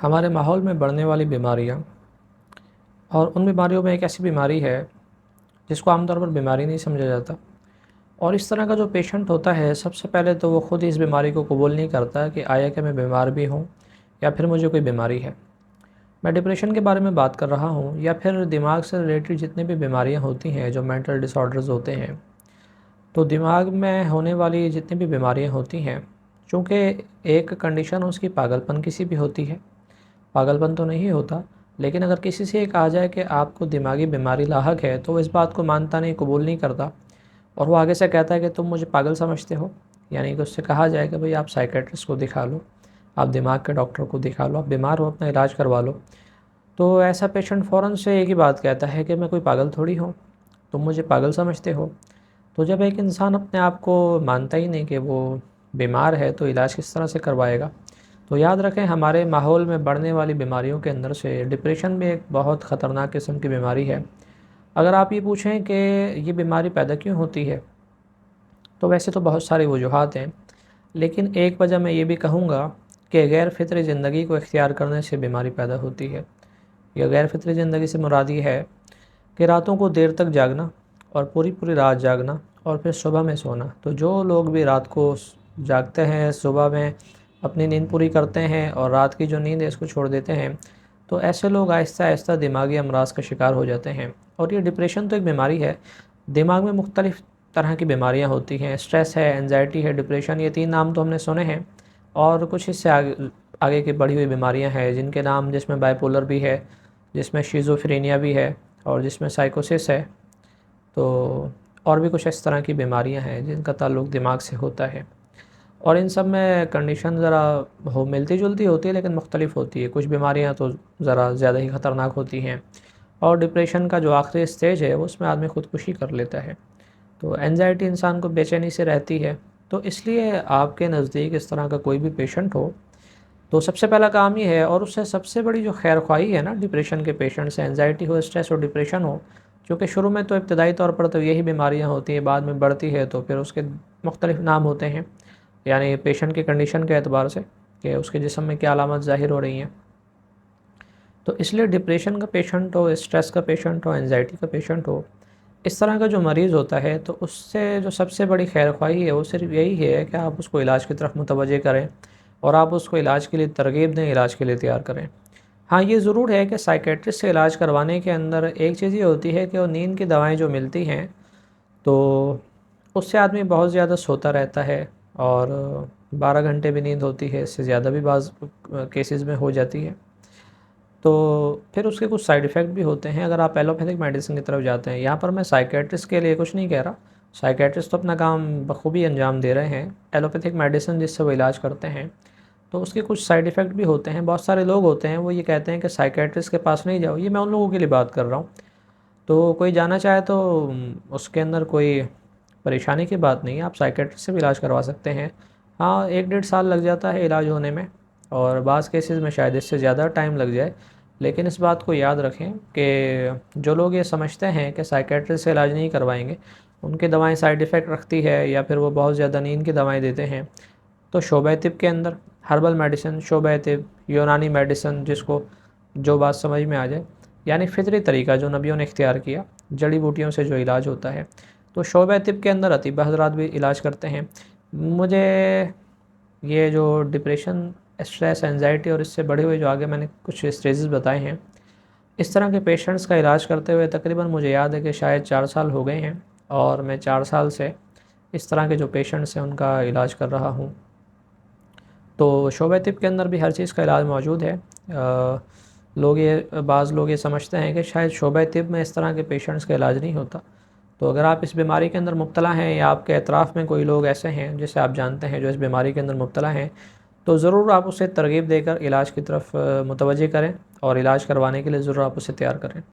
ہمارے ماحول میں بڑھنے والی بیماریاں اور ان بیماریوں میں ایک ایسی بیماری ہے جس کو عام طور پر بیماری نہیں سمجھا جاتا، اور اس طرح کا جو پیشنٹ ہوتا ہے سب سے پہلے تو وہ خود اس بیماری کو قبول نہیں کرتا کہ آیا کہ میں بیمار بھی ہوں یا پھر مجھے کوئی بیماری ہے۔ میں ڈپریشن کے بارے میں بات کر رہا ہوں یا پھر دماغ سے ریلیٹڈ جتنی بھی بیماریاں ہوتی ہیں جو مینٹل ڈس آرڈرز ہوتے ہیں، تو دماغ میں ہونے والی جتنی بھی بیماریاں ہوتی ہیں، چونکہ ایک کنڈیشن اس کی پاگل پن کی سی بھی ہوتی ہے۔ پاگل پن تو نہیں ہوتا، لیکن اگر کسی سے یہ کہا جائے کہ آپ کو دماغی بیماری لاحق ہے تو وہ اس بات کو مانتا نہیں، قبول نہیں کرتا، اور وہ آگے سے کہتا ہے کہ تم مجھے پاگل سمجھتے ہو۔ یعنی کہ اس سے کہا جائے کہ بھئی آپ سائیکیٹرسٹ کو دکھا لو، آپ دماغ کے ڈاکٹر کو دکھا لو، آپ بیمار ہو اپنا علاج کروا لو، تو ایسا پیشنٹ فوراً سے ایک ہی بات کہتا ہے کہ میں کوئی پاگل تھوڑی ہوں، تم مجھے پاگل سمجھتے ہو۔ تو جب ایک انسان اپنے آپ کو مانتا ہی نہیں کہ وہ بیمار ہے تو علاج کس طرح سے کروائے گا؟ تو یاد رکھیں، ہمارے ماحول میں بڑھنے والی بیماریوں کے اندر سے ڈپریشن بھی ایک بہت خطرناک قسم کی بیماری ہے۔ اگر آپ یہ پوچھیں کہ یہ بیماری پیدا کیوں ہوتی ہے، تو ویسے تو بہت ساری وجوہات ہیں، لیکن ایک وجہ میں یہ بھی کہوں گا کہ غیر فطری زندگی کو اختیار کرنے سے بیماری پیدا ہوتی ہے۔ یہ غیر فطری زندگی سے مراد یہ ہے کہ راتوں کو دیر تک جاگنا اور پوری پوری رات جاگنا اور پھر صبح میں سونا۔ تو جو لوگ بھی رات کو جاگتے ہیں، صبح میں اپنی نیند پوری کرتے ہیں اور رات کی جو نیند ہے اس کو چھوڑ دیتے ہیں، تو ایسے لوگ آہستہ آہستہ دماغی امراض کا شکار ہو جاتے ہیں۔ اور یہ ڈپریشن تو ایک بیماری ہے، دماغ میں مختلف طرح کی بیماریاں ہوتی ہیں، اسٹریس ہے، انزائٹی ہے، ڈپریشن، یہ تین نام تو ہم نے سنے ہیں، اور کچھ اس سے آگے کی بڑھی ہوئی بیماریاں ہیں جن کے نام، جس میں بائی پولر بھی ہے، جس میں شیزوفرینیا بھی ہے، اور جس میں سائیکوسس ہے، تو اور بھی کچھ اس طرح کی بیماریاں ہیں جن کا تعلق دماغ سے ہوتا ہے۔ اور ان سب میں کنڈیشن ذرا ملتی جلتی ہوتی ہے لیکن مختلف ہوتی ہے، کچھ بیماریاں تو ذرا زیادہ ہی خطرناک ہوتی ہیں، اور ڈپریشن کا جو آخری اسٹیج ہے اس میں آدمی خودکشی کر لیتا ہے۔ تو انزائٹی انسان کو بے چینی سے رہتی ہے۔ تو اس لیے آپ کے نزدیک اس طرح کا کوئی بھی پیشنٹ ہو تو سب سے پہلا کام یہ ہے، اور اس سے سب سے بڑی جو خیر خواہی ہے نا ڈپریشن کے پیشنٹ سے، انزائٹی ہو، اسٹریس ہو، ڈپریشن ہو، کیونکہ شروع میں تو ابتدائی طور پر تو یہی بیماریاں ہوتی ہیں، بعد میں بڑھتی ہے تو پھر اس کے مختلف نام ہوتے ہیں، یعنی پیشنٹ کی کنڈیشن کے اعتبار سے کہ اس کے جسم میں کیا علامات ظاہر ہو رہی ہیں۔ تو اس لیے ڈپریشن کا پیشنٹ ہو، اسٹریس کا پیشنٹ ہو، انزائٹی کا پیشنٹ ہو، اس طرح کا جو مریض ہوتا ہے تو اس سے جو سب سے بڑی خیر خواہی ہے وہ صرف یہی ہے کہ آپ اس کو علاج کی طرف متوجہ کریں اور آپ اس کو علاج کے لیے ترغیب دیں، علاج کے لیے تیار کریں۔ ہاں، یہ ضرور ہے کہ سائیکیٹرسٹ سے علاج کروانے کے اندر ایک چیز یہ ہوتی ہے کہ وہ نیند کی دوائیں جو ملتی ہیں تو اس سے آدمی بہت زیادہ سوتا رہتا ہے، اور 12 گھنٹے بھی نیند ہوتی ہے، اس سے زیادہ بھی بعض کیسز میں ہو جاتی ہے۔ تو پھر اس کے کچھ سائیڈ ایفیکٹ بھی ہوتے ہیں اگر آپ ایلوپیتھک میڈیسن کی طرف جاتے ہیں۔ یہاں پر میں سائیکیٹرسٹ کے لیے کچھ نہیں کہہ رہا، سائیکیٹرسٹ تو اپنا کام بخوبی انجام دے رہے ہیں، ایلوپیتھک میڈیسن جس سے وہ علاج کرتے ہیں تو اس کے کچھ سائیڈ ایفیکٹ بھی ہوتے ہیں۔ بہت سارے لوگ ہوتے ہیں وہ یہ کہتے ہیں کہ سائیکیٹرسٹ کے پاس نہیں جاؤ، یہ میں ان لوگوں کے لیے بات کر رہا ہوں۔ تو کوئی جانا چاہے تو اس کے اندر کوئی پریشانی کی بات نہیں ہے، آپ سائیکیٹرسٹ سے بھی علاج کروا سکتے ہیں۔ ہاں، 1 ڈیڑھ سال لگ جاتا ہے علاج ہونے میں، اور بعض کیسز میں شاید اس سے زیادہ ٹائم لگ جائے، لیکن اس بات کو یاد رکھیں کہ جو لوگ یہ سمجھتے ہیں کہ سائیکیٹرسٹ سے علاج نہیں کروائیں گے، ان کی دوائیں سائیڈ ایفیکٹ رکھتی ہے یا پھر وہ بہت زیادہ نیند کی دوائیں دیتے ہیں، تو شعبہ طب کے اندر ہربل میڈیسن، شعبہ طب، یونانی میڈیسن، جس کو جو بات سمجھ میں آ جائے، یعنی فطری طریقہ جو نبیوں نے اختیار کیا، جڑی بوٹیوں سے جو علاج ہوتا ہے، تو شعبہ طب کے اندر اطباء حضرات بھی علاج کرتے ہیں۔ مجھے یہ جو ڈپریشن، اسٹریس، انزائٹی اور اس سے بڑے ہوئے جو آگے میں نے کچھ اسٹیجز بتائے ہیں، اس طرح کے پیشنٹس کا علاج کرتے ہوئے تقریباً مجھے یاد ہے کہ شاید 4 سال ہو گئے ہیں، اور میں 4 سال سے اس طرح کے جو پیشنٹس ہیں ان کا علاج کر رہا ہوں۔ تو شعبہ طب کے اندر بھی ہر چیز کا علاج موجود ہے۔ بعض لوگ یہ سمجھتے ہیں کہ شاید شعبہ طب میں اس طرح کے پیشنٹس کا علاج نہیں ہوتا۔ تو اگر آپ اس بیماری کے اندر مبتلا ہیں یا آپ کے اطراف میں کوئی لوگ ایسے ہیں جسے آپ جانتے ہیں جو اس بیماری کے اندر مبتلا ہیں، تو ضرور آپ اسے ترغیب دے کر علاج کی طرف متوجہ کریں، اور علاج کروانے کے لیے ضرور آپ اسے تیار کریں۔